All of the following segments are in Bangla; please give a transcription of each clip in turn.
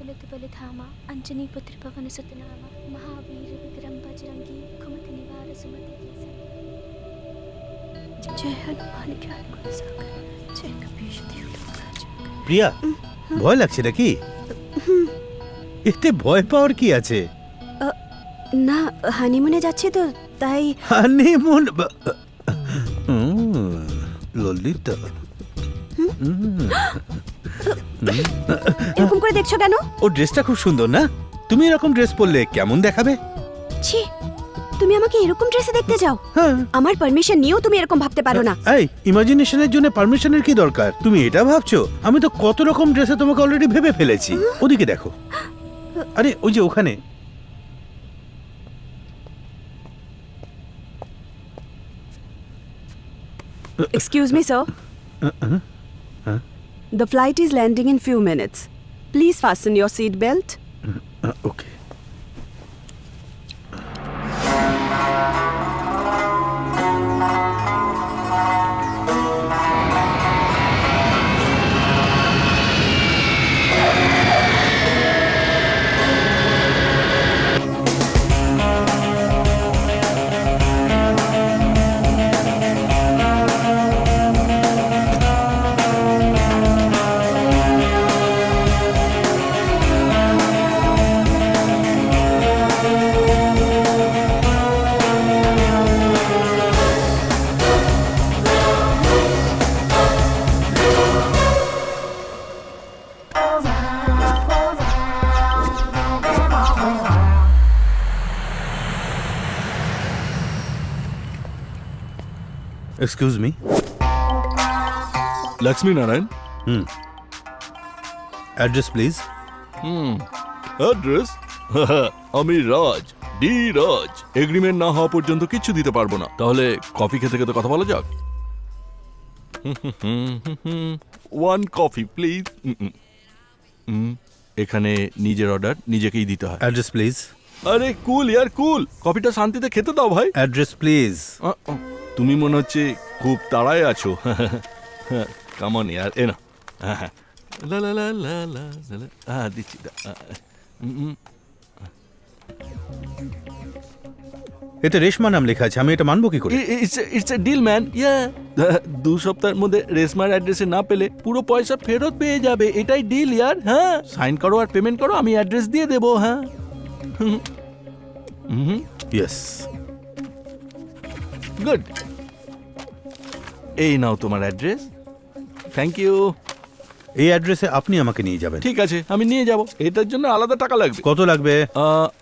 बलत बलिधामा अंजनी पुत्र पवन सुत नामा महावीर विक्रम बजरंगी कुमति निवार सुमति केसरी जय हनुमान ज्ञान गुण सागर जय कपीश तिहुँ लोकराज। প্রিয়া ভয় লাগছে নাকি? এতে ভয় পাওয়ার কি আছে? না হানিমুনে যাচ্ছি তো তাই। হানিমুন? ললিতা এরকম করে দেখছো কেন? ও ড্রেসটা খুব সুন্দর না? তুমি এরকম ড্রেস পরলে কেমন দেখাবে? ছি, তুমি আমাকে এরকম ড্রেসে দেখতে যাও? হ্যাঁ। আমার পারমিশন নিয়েও তুমি এরকম ভাবতে পারো না। এই ইমাজিনেশনের জন্য পারমিশনের কি দরকার? তুমি এটা ভাবছো? আমি তো কত রকম ড্রেসে তোমাকে অলরেডি ভেবে ফেলেছি। ওদিকে দেখো, আরে ওই যে ওখানে। Excuse me, sir. The flight is landing in few minutes. Please fasten your seat belt. Okay. Excuse me. Lakshmi Narayan. Address please. Address? আমি রাজ, ডি রাজ। এগ্রিমেন্ট না হওয়া পর্যন্ত কিছু দিতে পারবো না। তাহলে কফি খেতে খেতে কথা বলা যাক। One coffee please. এখানে নিজের অর্ডার নিজেকেই দিতে হয়। Address please. আরে কুল ইয়ার কুল, কফিটা শান্তিতে খেতে দাও ভাই। Address please. তুমি মনে হচ্ছে খুব তাড়ায় আছো। কামন ইয়ার, এ না। লা লা লা লা লা লা। হ্যাঁ দিচ্ছি। এতে রেশমা নাম লেখা আছে, আমি এটা মানবো কি করে? It's a deal man. Yeah 2 সপ্তাহের মধ্যে রেশমার অ্যাড্রেসে না পেলে পুরো পয়সা ফেরত পেয়ে যাবে। এটাই ডিল ইয়ার। হ্যাঁ, সাইন করো আর পেমেন্ট করো, আমি অ্যাড্রেস দিয়ে দেবো। হ্যাঁ। ইয়েস। গুড। এই নাও তোমার অ্যাড্রেস। Thank you. এই অ্যাড্রেসে আপনি আমাকে নিয়ে যাবেন। ঠিক আছে, আমি নিয়ে যাব। এটার জন্য আলাদা টাকা লাগবে। কত লাগবে?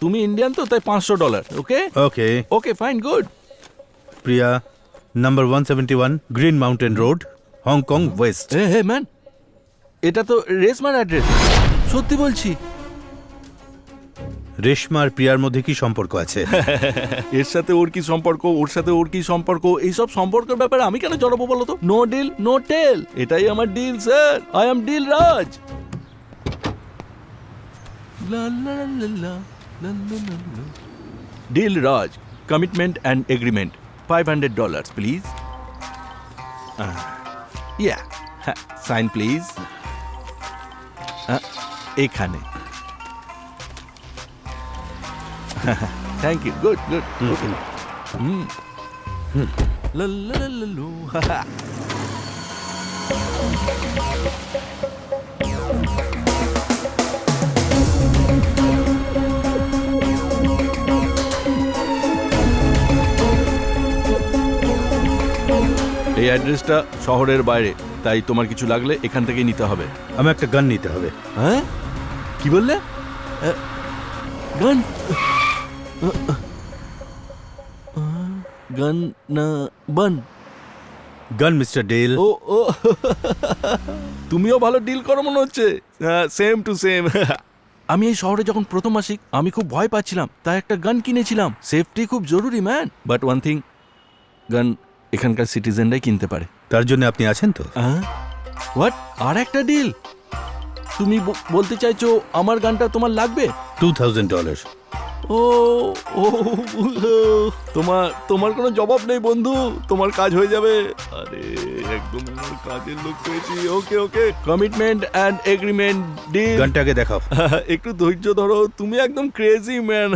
তুমি ইন্ডিয়ান তো, তাই $500। Okay okay okay fine good. Priya, number 171 Green Mountain Road, Hong Kong West. Hey man, এটা তো রেশমার অ্যাড্রেস। সত্যি বলছি। রেশমার প্রিয়ার মধ্যে কি সম্পর্ক আছে? এর সাথে ওর কি সম্পর্ক, ওর সাথে ওর কি সম্পর্ক, এইসব সম্পর্কের ব্যাপারে আমি কেন জড়াবো বলো তো? No deal no tell. এটাই আমার deal sir. I am deal Raj. Deal Raj, commitment and agreement $500 please. Yeah sign please. এখানে। Thank you. Good. Okay. La la la la lo. এই অ্যাড্রেসটা শহরের বাইরে, তাই তোমার কিছু লাগলে এখান থেকেই নিতে হবে। আমার একটা গান নিতে হবে। হ্যাঁ, কি বললে? গান? গান না বান? গান মিস্টার ডেল। ও ও, তুমিও ভালো ডিল করো মনে হচ্ছে। Same to same. আমি এই শহরে যখন প্রথম আসি আমি খুব ভয় পাচ্ছিলাম, তাই একটা গান কিনেছিলাম। সেফটি খুব জরুরি ম্যান। বাট ওয়ান থিং, গান এখানকার সিটিজেনরাই কিনতে পারে। তার জন্য আপনি আছেন তো? হোয়াট? আর একটা ডিল? তুমি বলতে চাইছো আমার গানটা তোমার লাগবে? $2000। ও ও, তোমার কোনো জবাব নেই বন্ধু, তোমার কাজ হয়ে যাবে। আরে একদম আমার কাজের লোক পেয়েছি। ওকে ওকে, কমিটমেন্ট অ্যান্ড এগ্রিমেন্ট ডিল। গানটাকে দেখাও। একটু ধৈর্য ধরো, তুমি একদম ক্রেজি ম্যান।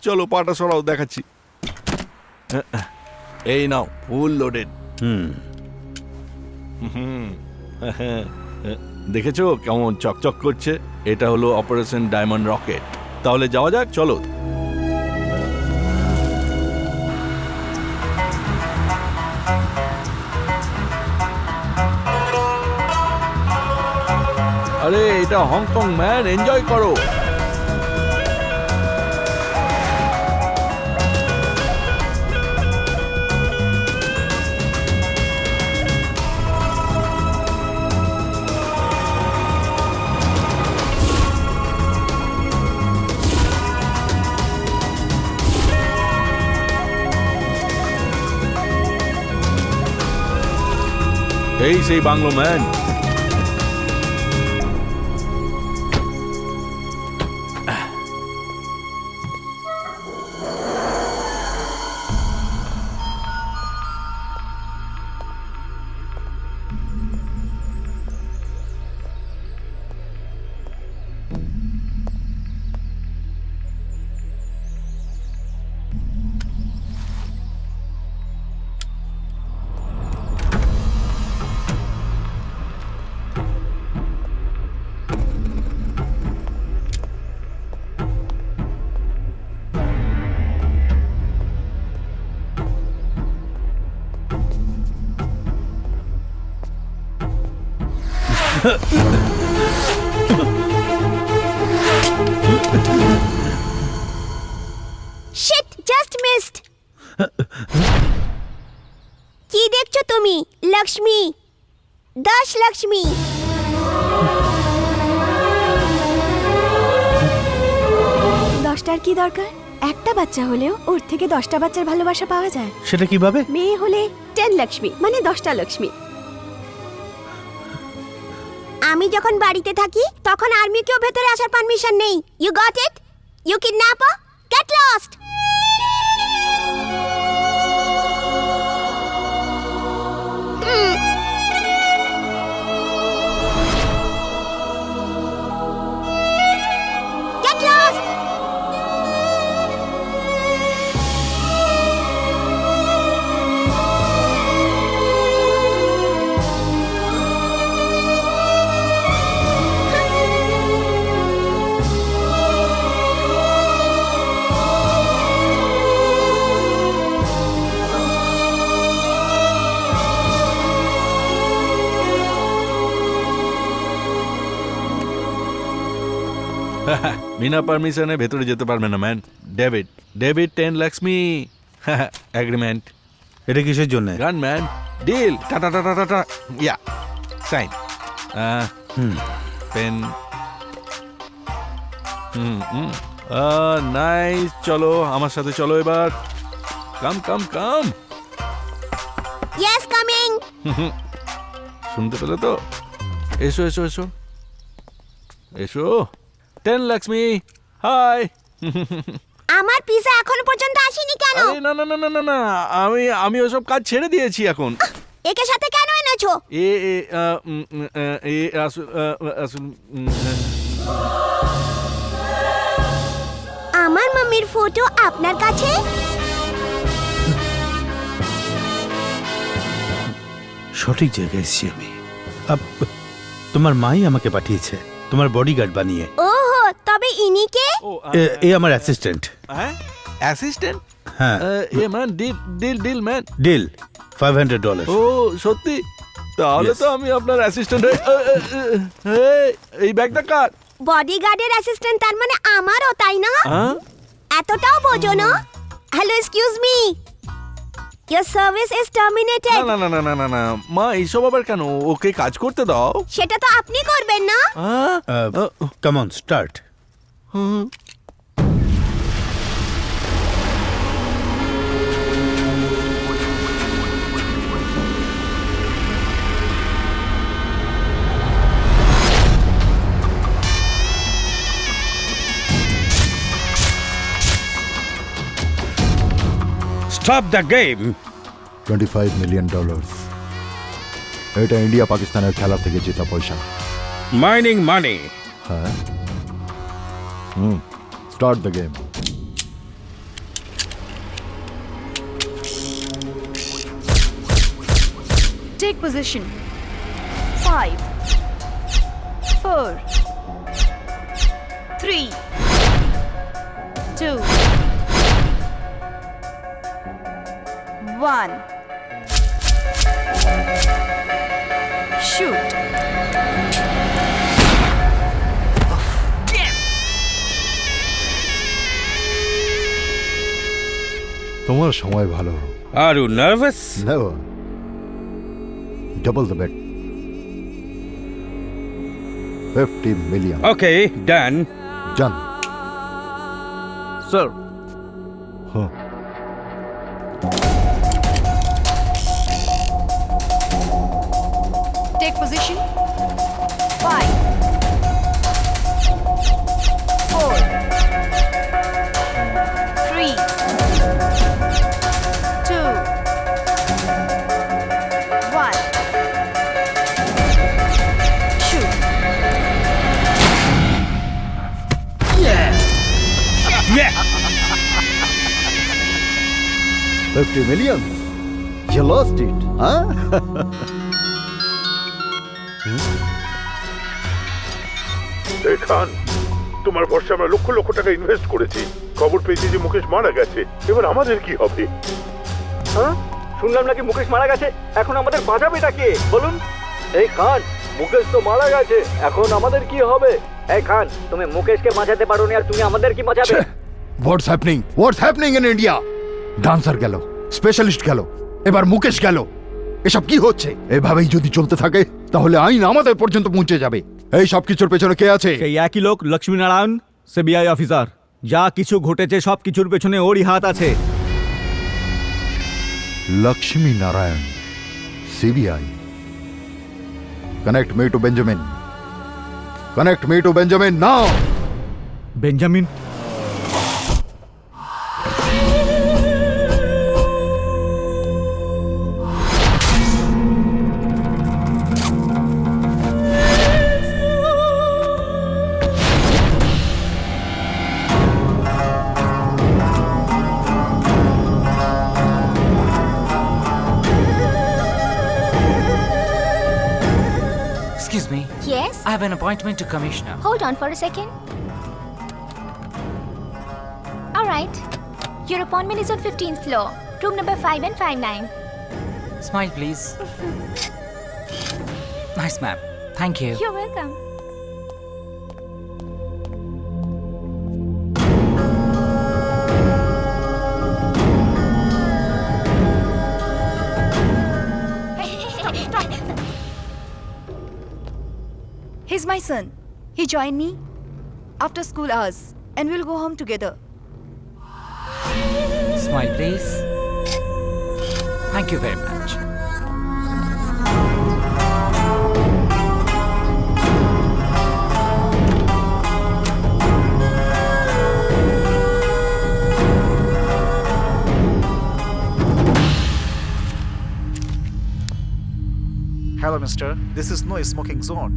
চলো পাটা সরাও, দেখাচ্ছি। এই নাও, ফুল লোডেড। দেখেছো কেমন চকচক করছে? এটা হলো অপারেশন ডায়মন্ড রকেট। তাহলে যাওয়া যাক, চলো। আরে এটা হংকং ম্যান, এনজয় করো। এই সেই bungalow man. Shit, just missed. কি দেখছো তুমি? লক্ষ্মী, 10 লক্ষ্মী। দশটার কি দরকার? একটা বাচ্চা হলেও ওর থেকে 10টা বাচ্চার ভালোবাসা পাওয়া যায়। সেটা কিভাবে? মেয়ে হলে 10 লক্ষ্মী, মানে 10টা লক্ষ্মী। আমি যখন বাড়িতে থাকি তখন আর্মিকেও ভেতরে আসার পারমিশন নেই। You got it? You kidnapper, get lost. Get lost! বিনা পারমিশনে ভেতরে যেতে পারবে না ম্যান। ডেভিড, 10 লক্ষ্মী। এগ্রিমেন্ট। এটা কিসের জন্য? Gun man, deal. Tata tata tata, yeah, sign. Pen. Nice. চলো আমার সাথে, চলো এবার। কাম কাম কাম। Yes, coming. শুনতে পেলে তো? এসো এসো এসো এসো। 10 লক্ষ্মী, হাই। আমার পিজা এখনো পর্যন্ত আসেনি কেন? আরে না না না না না না, আমি ওসব কাজ ছেড়ে দিয়েছি এখন। একে সাথে কেন এনেছো? এ এ এ আসল আসল আমার মাম্মির ফটো আপনার কাছে? সঠিক জায়গায় এসেছি আমি। তোমার মাই আমাকে পাঠিয়েছে তোমার বডিগার্ড বানিয়ে। ওহো, তবে ইনি কে? এ আমার অ্যাসিস্ট্যান্ট। হ্যাঁ, অ্যাসিস্ট্যান্ট। হ্যাঁ, hey man, deal deal deal man. Deal $500। ও সত্যি? তাহলে Yes. তো আমি আপনার অ্যাসিস্ট্যান্ট। এই ব্যাগটা কার? বডিগার্ডের অ্যাসিস্ট্যান্ট, তার মানে আমারও, তাই না? এতটাও বোঝো না? Hello, excuse me, your service is terminated. না না না না না না, মা এইসব আবার কেন? ওকে কাজ করতে দাও। সেটা তো আপনি করবেন না? Come on, start. Stop the game. $25 million. এটা ইন্ডিয়া পাকিস্তানের খেলা থেকে জেতা পয়সা। Mining money. হ্যাঁ, start the game. Take position. 5, 4, 3, 2, 1. Shoot. তোমার সময় ভালো। Are you nervous? Never. Double the bet. 50 million. Okay, done. Done. Sir, হ্যাঁ, Take position. 5, 4, 3, 2, 1. Shoot. 50 million. You lost it, huh? এই খান, তোমার ভরসা আমরা লক্ষ লক্ষ টাকা ইনভেস্ট করেছি। খবর পেয়েছি যে মুকেশ মারা গেছে, এবার আমাদের কি হবে? হ্যাঁ, শুনলাম নাকি মুকেশ মারা গেছে। এখন আমাদের বাঁচাবেটা কে বলুন? এই খান, মুকেশ তো মারা গেছে, এখন আমাদের কি হবে? এই খান, তুমি মুকেশকে বাঁচাতে পারোনি আর তুমি আমাদের কি বাঁচাবে? What's happening? What's happening in India? Dancer গেল, স্পেশালিস্ট গেল, এবার মুকেশ গেল। এসব কি হচ্ছে? এভাবেই যদি চলতে থাকে তাহলে আইন আমাদের পর্যন্ত পৌঁছে যাবে। এই সব কিছুর পেছনে কে আছে? সেই একই লোক লক্ষ্মীনারায়ণ, সিবিআই অফিসার। যা কিছু ঘটেছে সব কিছুর পেছনে ওরই হাত আছে। Lakshmi Narayan, CBI. Connect me two Benjamin. Connect me two Benjamin now. Benjamin? Excuse me, Yes? I have an appointment to Commissioner. Hold on for a second. All right. Your appointment is on 15th floor, room number 5 and 59. Smile, please. Nice, ma'am. Thank you. You're welcome. He's my son. He joined me after school hours and we'll go home together. Smile, please. Thank you very much. Hello, mister. This is no smoking zone.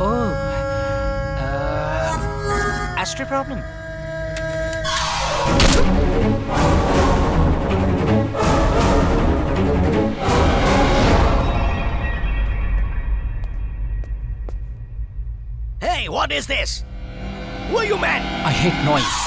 Oh, ashtray problem. Hey, what is this? Who are you, man? I hate noise.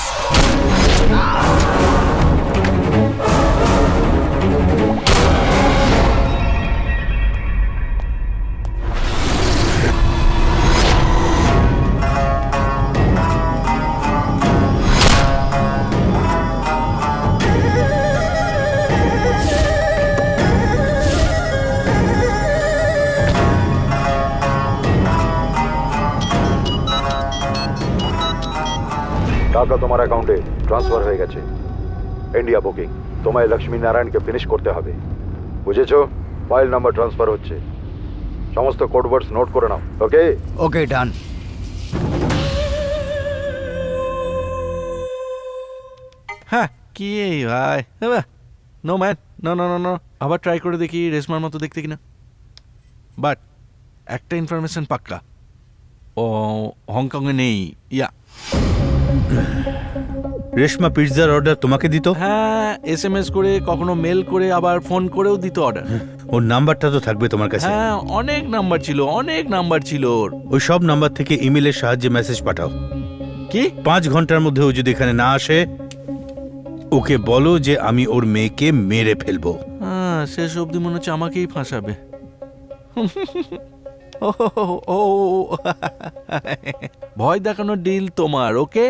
টাকা তোমার অ্যাকাউন্টে ট্রান্সফার হয়ে গেছে। India booking. তোমায় লক্ষ্মী নারায়ণকে ফিনিশ করতে হবে, বুঝেছো? ফাইল নাম্বার ট্রান্সফার হচ্ছে, সমস্ত কোড ওয়ার্ডস নোট করে নাও। ওকে? ওকে, ডান। হ্যাঁ, কি এই ভাই? No man, no no no no. আবার ট্রাই করে দেখি রেশমার মতো দেখতে কিনা। বাট একটা ইনফরমেশন পাক্কা, ও হংকংয়ে নেই। ইয়া, রেশমা পিৎজার অর্ডার তোমাকে দিত? হ্যাঁ, SMS করে, কখনো মেল করে, আবার ফোন করেও দিত অর্ডার। ওর নাম্বারটা তো থাকবে তোমার কাছে। হ্যাঁ, অনেক নাম্বার ছিল ওর। ওই সব নাম্বার থেকে ইমেলের সাহায্যে মেসেজ পাঠাও। কি? 5 ঘন্টার মধ্যে ও যদি এখানে না আসে, ওকে বলো যে আমি ওর মেয়েকে মেরে ফেলবো। হ্যাঁ, শেষ অবধি মনে হচ্ছে আমাকেই ফাঁসাবে। ও, ভয় দেখানোর ডিল তোমার, ওকে?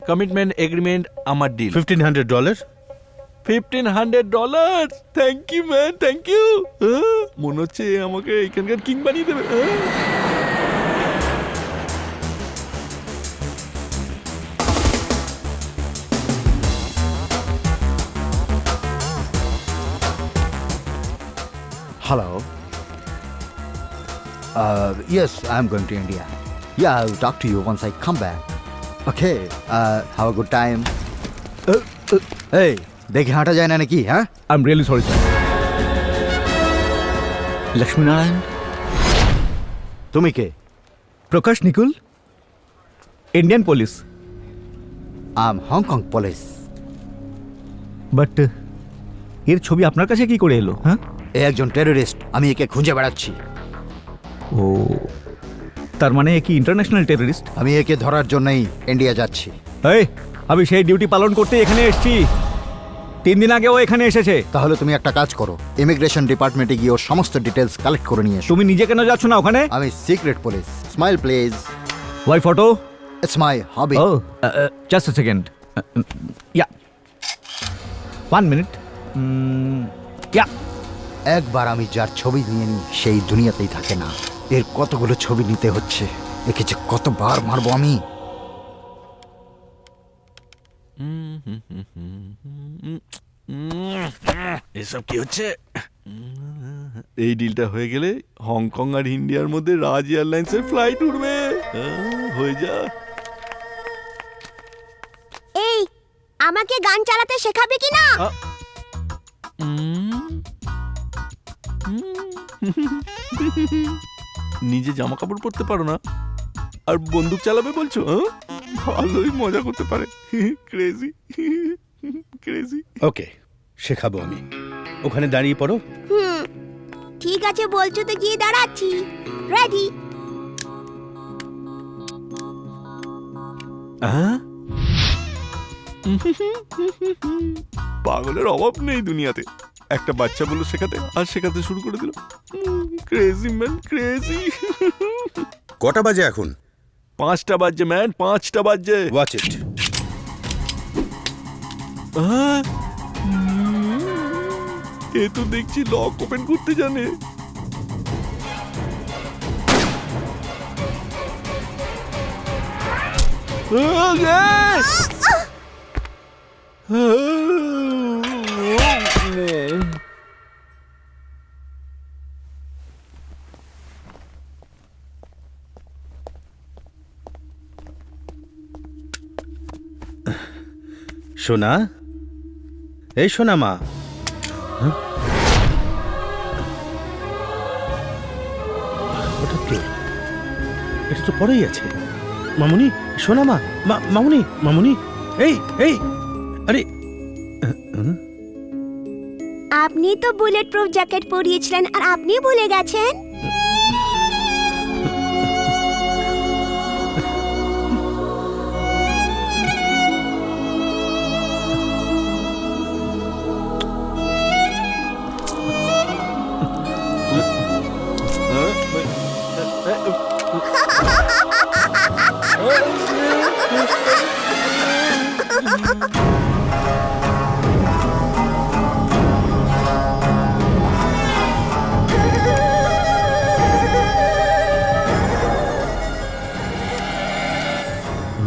কমিটমেন্ট এগ্রিমেন্ট আমার deal. $1,500? $1,500? Thank you man, thank you. মনে হচ্ছে আমাকে এখানকার কিং বানিয়ে দেবে। Hello. Yes, I'm going to India. Yeah, I'll talk to you once I come back. Okay, have a good time. Hey, দেখে হাঁটা যায় না নাকি? হ্যাঁ, I am really sorry sir. Lakshminarayan, তুমি কে? Prakash Nikul, Indian police. I'm Hong Kong police. But এর ছবি আপনার কাছে কি করে এলো? হ্যাঁ, এ একজন টেররিস্ট, আমি একে খুঁজে বেড়াচ্ছি। ও, তার মানে এ কি ইন্টারন্যাশনাল টেররিস্ট? আমি একে ধরার জন্যই ইন্ডিয়া যাচ্ছি। এই, আমি সেই ডিউটি পালন করতে এখানে এসেছি। 3 দিন আগে ও এখানে এসেছে। তাহলে তুমি একটা কাজ করো, ইমিগ্রেশন ডিপার্টমেন্টে গিয়ে ওর সমস্ত ডিটেলস কালেক্ট করে নিয়ে এসো। তুমি নিজে কেন যাচ্ছ না ওখানে? আমি secret police. Smile please. Why photo? It's my hobby. Oh, just a second. Yeah, 1 minute. Yeah, একবার আমি যার ছবি নিয়ে নিই সেই দুনিয়াতেই থাকে না। এর কতগুলো ছবি নিতে হচ্ছে, একে যে কতবার মারবো আমি। এসব কি হচ্ছে? এই ডিলটা হয়ে গেলে হংকং আর ইন্ডিয়ার মধ্যে রাজ এয়ারলাইন্সের ফ্লাইট উঠবে। হয়ে যা। এই, আমাকে গান চালাতে শেখাবে কি না? নিজে জামা কাপড় পরতে পারো না আর বন্দুক চালাবে বলছো? ভালোই মজা করতে পারে। Crazy crazy. ওকে, শেখাবো আমি। ওখানে দাঁড়িয়ে পড়ো। ঠিক আছে, বলছো তো গিয়ে দাঁড়াচ্ছি। রেডি? পাগলের অভাব নেই দুনিয়াতে। একটা বাচ্চা বললো শেখাতে, আর শেখাতে শুরু করে দিল। Crazy man, crazy. কটা বাজে এখন? 5টা বাজছে ম্যান, 5টা বাজছে। Watch it. এ তো দেখছি লক ওপেন করতে জানে। সোনা, এই সোনা মা। হঠাৎ কে? এটা তো পরেই আছে। মামুনি, সোনা মা, মামুনি, মামুনি, এই এই, আরে আপনি তো বুলেট প্রুফ জ্যাকেট পরিয়েছিলেন আর আপনি ভুলে গেছেন।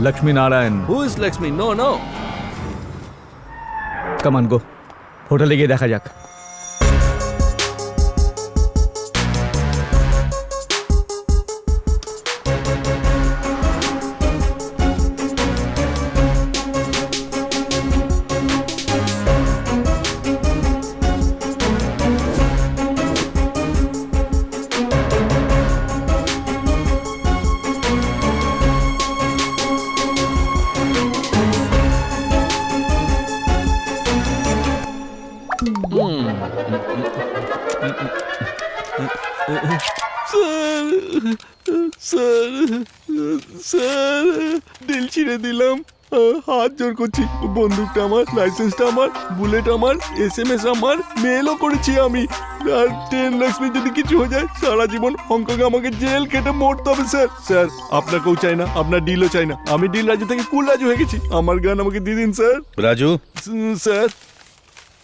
Lakshmi Narayan. Who is Lakshmi? No no. Come on, go. হোটেলে গিয়ে দেখা যাক। স্যার স্যার ডিল ছিঁড়ে দিলাম, হাত জোর করছি। বন্দুকটা আমার, লাইসেন্সটা আমার, বুলেট আমার, SMS আমার, মেলও করেছি আমি। আর 10 লক্ষ্মী যদি কিছু হয়ে যায় সারা জীবন হংকংয়ে আমাকে জেল কেটে মরতে হবে স্যার। স্যার আপনাকেও চাই না, আপনার ডিলও চাই না, আমি ডিল রাজু থেকে কুল রাজু হয়ে গেছি। আমার গান আমাকে দিয়ে দিন স্যার। রাজু, স্যার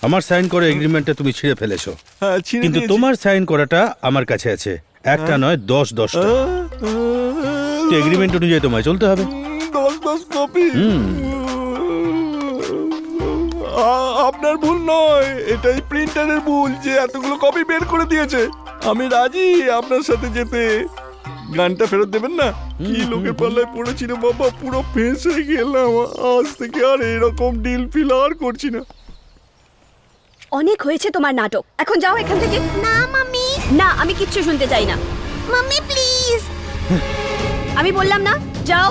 আমার সাইন করা এগ্রিমেন্টটা তুমি ছিঁড়ে ফেলেছো, হ্যাঁ ছিঁড়ে কিন্তু দিয়েছি। তোমার সাইন করাটা আমার কাছে আছে, একটা নয় 10-10টা। তো এগ্রিমেন্ট অনুযায়ী তোমায় চলতে হবে। 10 কপি। হুম। আপনার ভুল নয়, এটাই প্রিন্টারের ভুল যে এতগুলো কপি বের করে দিয়েছে। আমি রাজি আপনার সাথে যেতে। গানটা ফেরত দেবেন না? কি লোকের পাল্লায় পড়েছি রে বাবা, পুরো ফেঁসে গেলাম। আজ থেকে আর এরকম ডিল ফিল আর করছি না। অনেক হয়েছে তোমার নাটক, এখন যাও এখান থেকে। না মাম্মি, না, আমি কিচ্ছু শুনতে চাই না। মাম্মি প্লিজ, আমি বললাম না, যাও।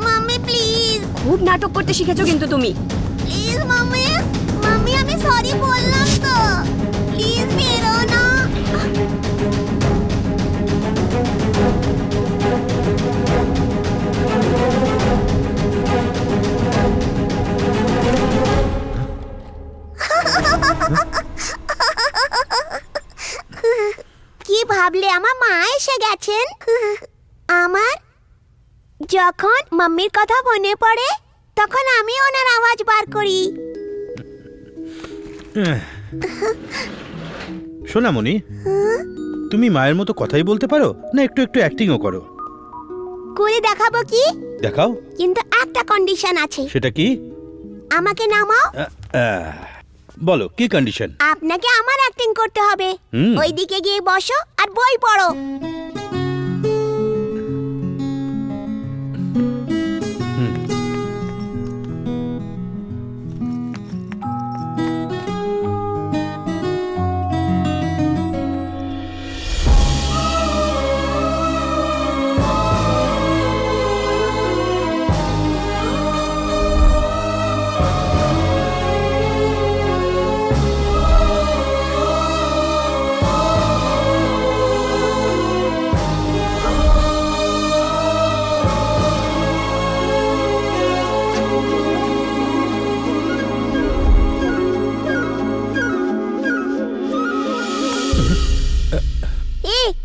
মাম্মি প্লিজ, খুব নাটক করতে শিখেছো কিন্তু তুমি। প্লিজ মাম্মি, মাম্মি আমি সরি বললাম তো, প্লিজ বেরো না। কি ভাবলে আমার মা এসে গেছেন? আমার যখন মাম্মির কথা মনে পড়ে তখন আমি ওনার আওয়াজ বার করি। সোনামণি, তুমি মায়ের মতো কথাই বলতে পারো না একটু একটু অ্যাক্টিংও করো? করে দেখাবো কি, দেখাও। কিন্তু একটা কন্ডিশন আছে। সেটা কি? আমাকে নামাও। বলো কি কন্ডিশন? আপনাকে আমার অ্যাক্টিং করতে হবে। হুম। ওইদিকে গিয়ে বসো আর বই পড়ো।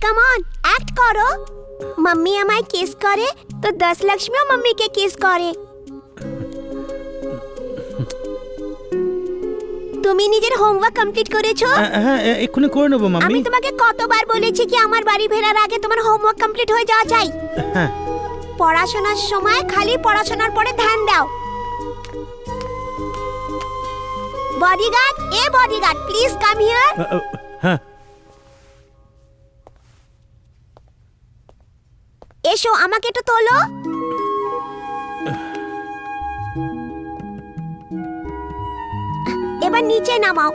কাম অন, অ্যাক্ট করো। মাম্মি আমায় কিস করে তো 10 লক্ষ্মীও মাম্মিকে কিস করে। তুমি নিজের হোমওয়ার্ক কমপ্লিট করেছো? হ্যাঁ, এক্ষুনি করে নেবো আমি মাম্মি। তোমাকে কতবার বলেছি কি আমার বাড়ি ফেরার আগে তোমার হোমওয়ার্ক কমপ্লিট হয়ে যাওয়া চাই। হ্যাঁ। পড়াশোনার সময় খালি পড়াশোনার পরে ধ্যান দাও। Bodyguard, bodyguard please come here. হ্যাঁ। এসো, আমাকে একটু তোলো। এবার নিচে নামাও।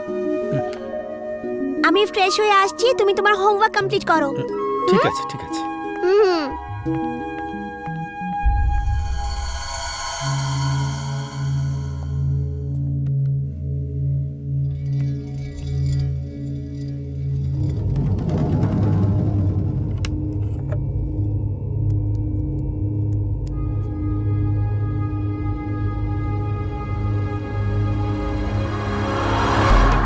আমি ফ্রেশ হয়ে আসছি, তুমি তোমার হোমওয়ার্ক কমপ্লিট করো। ঠিক আছে, ঠিক আছে। হুম।